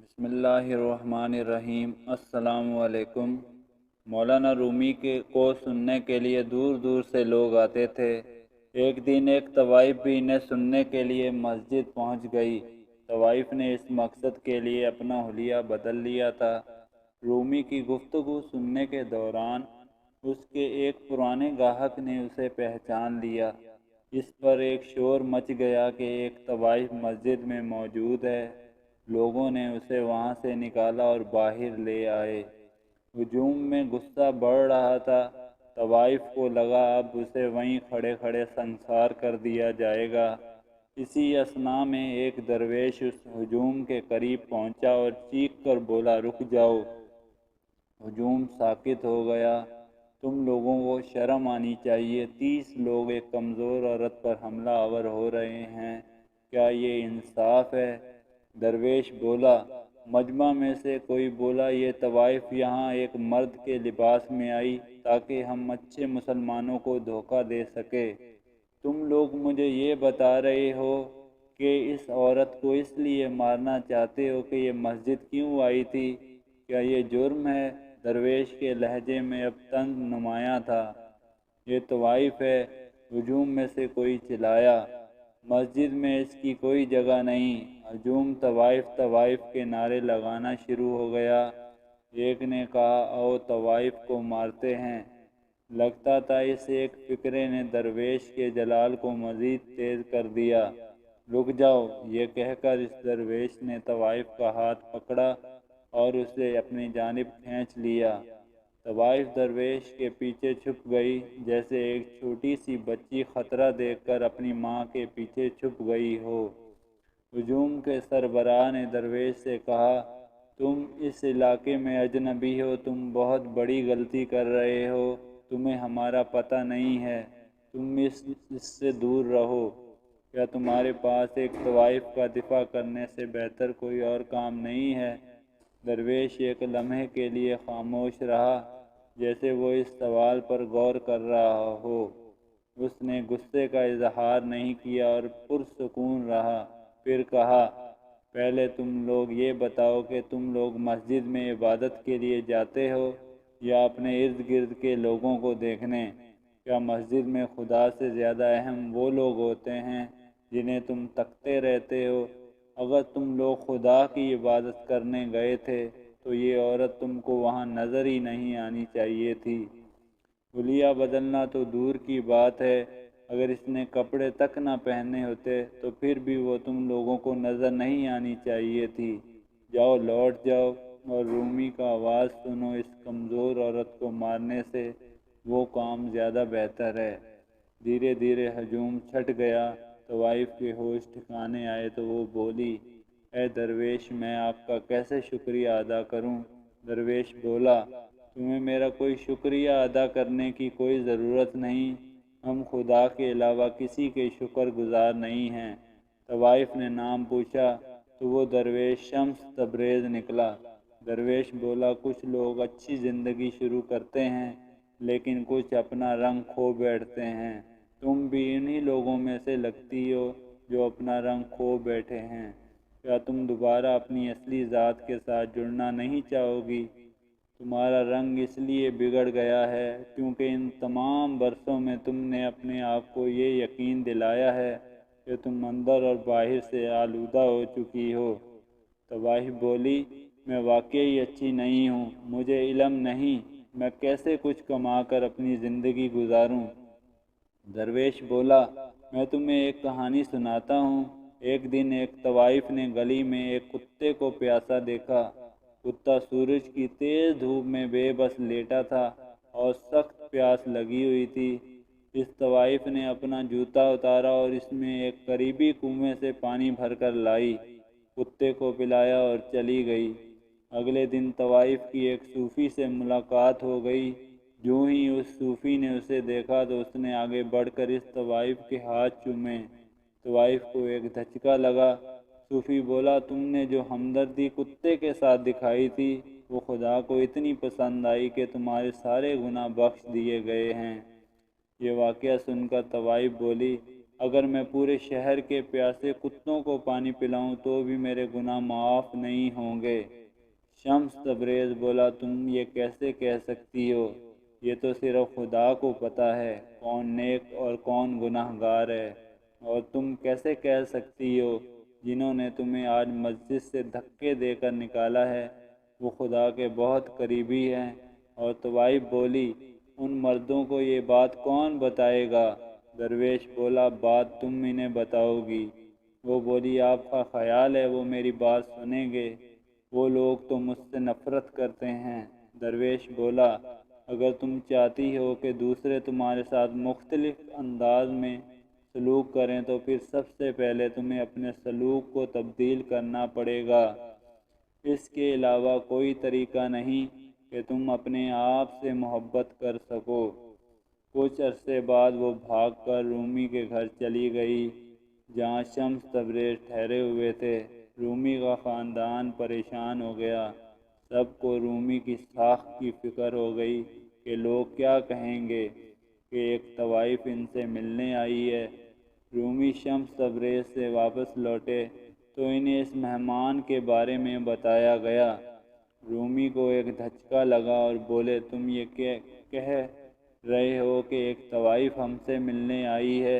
بسم اللہ الرحمن الرحیم۔ السلام علیکم۔ مولانا رومی کو سننے کے لیے دور دور سے لوگ آتے تھے۔ ایک دن ایک طوائف بھی انہیں سننے کے لیے مسجد پہنچ گئی۔ طوائف نے اس مقصد کے لیے اپنا حلیہ بدل لیا تھا۔ رومی کی گفتگو سننے کے دوران اس کے ایک پرانے گاہک نے اسے پہچان لیا۔ اس پر ایک شور مچ گیا کہ ایک طوائف مسجد میں موجود ہے۔ لوگوں نے اسے وہاں سے نکالا اور باہر لے آئے۔ ہجوم میں غصہ بڑھ رہا تھا۔ طوائف کو لگا اب اسے وہیں کھڑے کھڑے سنسار کر دیا جائے گا۔ اسی اثناء میں ایک درویش اس ہجوم کے قریب پہنچا اور چیخ کر بولا، رک جاؤ۔ ہجوم ساکت ہو گیا۔ تم لوگوں کو شرم آنی چاہیے، 30 لوگ ایک کمزور عورت پر حملہ آور ہو رہے ہیں، کیا یہ انصاف ہے؟ درویش بولا۔ مجمع میں سے کوئی بولا، یہ طوائف یہاں ایک مرد کے لباس میں آئی تاکہ ہم اچھے مسلمانوں کو دھوکہ دے سکے۔ تم لوگ مجھے یہ بتا رہے ہو کہ اس عورت کو اس لیے مارنا چاہتے ہو کہ یہ مسجد کیوں آئی تھی؟ کیا یہ جرم ہے؟ درویش کے لہجے میں اب طنز نمایاں تھا۔ یہ طوائف ہے، ہجوم میں سے کوئی چلایا۔ مسجد میں اس کی کوئی جگہ نہیں۔ ہجوم طوائف کے نعرے لگانا شروع ہو گیا۔ ایک نے کہا، آؤ طوائف کو مارتے ہیں۔ لگتا تھا اس ایک فکرے نے درویش کے جلال کو مزید تیز کر دیا۔ رک جاؤ، یہ کہہ کر اس درویش نے طوائف کا ہاتھ پکڑا اور اسے اپنی جانب کھینچ لیا۔ طوائف درویش کے پیچھے چھپ گئی، جیسے ایک چھوٹی سی بچی خطرہ دیکھ کر اپنی ماں کے پیچھے چھپ گئی ہو۔ ہجوم کے سربراہ نے درویش سے کہا، تم اس علاقے میں اجنبی ہو، تم بہت بڑی غلطی کر رہے ہو، تمہیں ہمارا پتہ نہیں ہے، تم اس سے دور رہو۔ کیا تمہارے پاس ایک طوائف کا دفاع کرنے سے بہتر کوئی اور کام نہیں ہے؟ درویش ایک لمحے کے لیے خاموش رہا، جیسے وہ اس سوال پر غور کر رہا ہو۔ اس نے غصے کا اظہار نہیں کیا اور پرسکون رہا۔ پھر کہا، پہلے تم لوگ یہ بتاؤ کہ تم لوگ مسجد میں عبادت کے لیے جاتے ہو یا اپنے ارد گرد کے لوگوں کو دیکھنے؟ کیا مسجد میں خدا سے زیادہ اہم وہ لوگ ہوتے ہیں جنہیں تم تکتے رہتے ہو؟ اگر تم لوگ خدا کی عبادت کرنے گئے تھے تو یہ عورت تم کو وہاں نظر ہی نہیں آنی چاہیے تھی۔ حلیہ بدلنا تو دور کی بات ہے، اگر اس نے کپڑے تک نہ پہنے ہوتے تو پھر بھی وہ تم لوگوں کو نظر نہیں آنی چاہیے تھی۔ جاؤ، لوٹ جاؤ اور رومی کا آواز سنو۔ اس کمزور عورت کو مارنے سے وہ کام زیادہ بہتر ہے۔ دھیرے دھیرے ہجوم چھٹ گیا۔ طوائف کے ہوش ٹھکانے آئے تو وہ بولی، اے درویش، میں آپ کا کیسے شکریہ ادا کروں؟ درویش بولا، تمہیں میرا کوئی شکریہ ادا کرنے کی کوئی ضرورت نہیں، ہم خدا کے علاوہ کسی کے شکر گزار نہیں ہیں۔ طوائف نے نام پوچھا تو وہ درویش شمس تبریز نکلا۔ درویش بولا، کچھ لوگ اچھی زندگی شروع کرتے ہیں لیکن کچھ اپنا رنگ کھو بیٹھتے ہیں۔ تم بھی انہی لوگوں میں سے لگتی ہو جو اپنا رنگ کھو بیٹھے ہیں۔ کیا تم دوبارہ اپنی اصلی ذات کے ساتھ جڑنا نہیں چاہو گی؟ تمہارا رنگ اس لیے بگڑ گیا ہے کیونکہ ان تمام برسوں میں تم نے اپنے آپ کو یہ یقین دلایا ہے کہ تم اندر اور باہر سے آلودہ ہو چکی ہو۔ طوائف بولی، میں واقعی اچھی نہیں ہوں، مجھے علم نہیں، میں کیسے کچھ کما کر اپنی زندگی گزاروں؟ درویش بولا، میں تمہیں ایک کہانی سناتا ہوں۔ ایک دن ایک طوائف نے گلی میں ایک کتے کو پیاسا دیکھا۔ کتا سورج کی تیز دھوپ میں بے بس لیٹا تھا اور سخت پیاس لگی ہوئی تھی۔ اس طوائف نے اپنا جوتا اتارا اور اس میں ایک قریبی کنویں سے پانی بھر کر لائی، کتے کو پلایا اور چلی گئی۔ اگلے دن طوائف کی ایک صوفی سے ملاقات ہو گئی۔ جو ہی اس صوفی نے اسے دیکھا تو اس نے آگے بڑھ کر اس طوائف کے ہاتھ چومے۔ طوائف کو ایک دھچکا لگا۔ صوفی بولا، تم نے جو ہمدردی کتے کے ساتھ دکھائی تھی وہ خدا کو اتنی پسند آئی کہ تمہارے سارے گناہ بخش دیے گئے ہیں۔ یہ واقعہ سن کر طوائف بولی، اگر میں پورے شہر کے پیاسے کتوں کو پانی پلاؤں تو بھی میرے گناہ معاف نہیں ہوں گے۔ شمس تبریز بولا، تم یہ کیسے کہہ سکتی ہو؟ یہ تو صرف خدا کو پتہ ہے کون نیک اور کون گناہ گار ہے، اور تم کیسے کہہ سکتی ہو جنہوں نے تمہیں آج مسجد سے دھکے دے کر نکالا ہے وہ خدا کے بہت قریبی ہیں؟ اور طوائف بولی، ان مردوں کو یہ بات کون بتائے گا؟ درویش بولا، بات تم انہیں بتاؤ گی۔ وہ بولی، آپ کا خیال ہے وہ میری بات سنیں گے؟ وہ لوگ تو مجھ سے نفرت کرتے ہیں۔ درویش بولا، اگر تم چاہتی ہو کہ دوسرے تمہارے ساتھ مختلف انداز میں سلوک کریں تو پھر سب سے پہلے تمہیں اپنے سلوک کو تبدیل کرنا پڑے گا۔ اس کے علاوہ کوئی طریقہ نہیں کہ تم اپنے آپ سے محبت کر سکو۔ کچھ عرصے بعد وہ بھاگ کر رومی کے گھر چلی گئی جہاں شمس تبریز ٹھہرے ہوئے تھے۔ رومی کا خاندان پریشان ہو گیا۔ سب کو رومی کی ساکھ کی فکر ہو گئی کہ لوگ کیا کہیں گے کہ ایک طوائف ان سے ملنے آئی ہے۔ رومی شمس تبریز سے واپس لوٹے تو انہیں اس مہمان کے بارے میں بتایا گیا۔ رومی کو ایک دھچکا لگا اور بولے، تم یہ کہہ رہے ہو کہ ایک طوائف ہم سے ملنے آئی ہے؟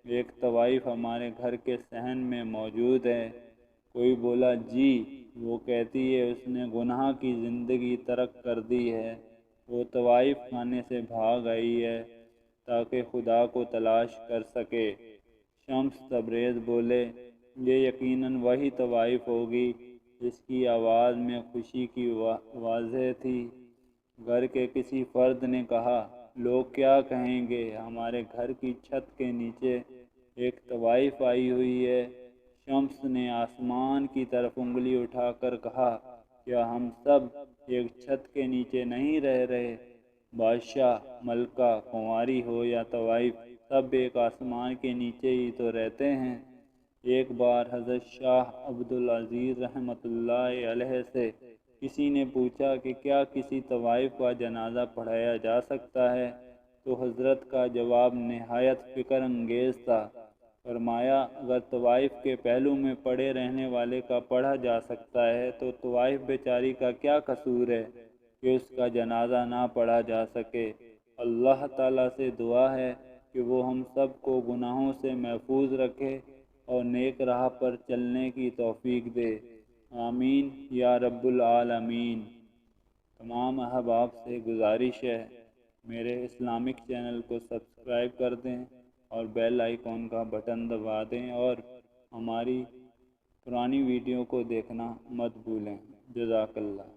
ایک طوائف ہمارے گھر کے صحن میں موجود ہے۔ کوئی بولا، جی، وہ کہتی ہے اس نے گناہ کی زندگی ترک کر دی ہے، وہ طوائف کھانے سے بھاگ آئی ہے تاکہ خدا کو تلاش کر سکے۔ شمس تبریز بولے، یہ یقیناً وہی طوائف ہوگی۔ اس کی آواز میں خوشی کی واضح تھی۔ گھر کے کسی فرد نے کہا، لوگ کیا کہیں گے؟ ہمارے گھر کی چھت کے نیچے ایک طوائف آئی ہوئی ہے۔ شمس نے آسمان کی طرف انگلی اٹھا کر کہا، کیا ہم سب ایک چھت کے نیچے نہیں رہ رہے؟ بادشاہ، ملکہ، کنواری ہو یا طوائف، سب ایک آسمان کے نیچے ہی تو رہتے ہیں۔ ایک بار حضرت شاہ عبدالعزیز رحمۃ اللہ علیہ سے کسی نے پوچھا کہ کیا کسی طوائف کا جنازہ پڑھایا جا سکتا ہے؟ تو حضرت کا جواب نہایت فکر انگیز تھا۔ فرمایا، اگر طوائف کے پہلو میں پڑے رہنے والے کا پڑھا جا سکتا ہے تو طوائف بیچاری کا کیا قصور ہے کہ اس کا جنازہ نہ پڑھا جا سکے؟ اللہ تعالیٰ سے دعا ہے کہ وہ ہم سب کو گناہوں سے محفوظ رکھے اور نیک راہ پر چلنے کی توفیق دے۔ آمین یا رب العالمین۔ تمام احباب سے گزارش ہے میرے اسلامک چینل کو سبسکرائب کر دیں اور بیل آئیکن کا بٹن دبا دیں اور ہماری پرانی ویڈیو کو دیکھنا مت بھولیں۔ جزاک اللہ۔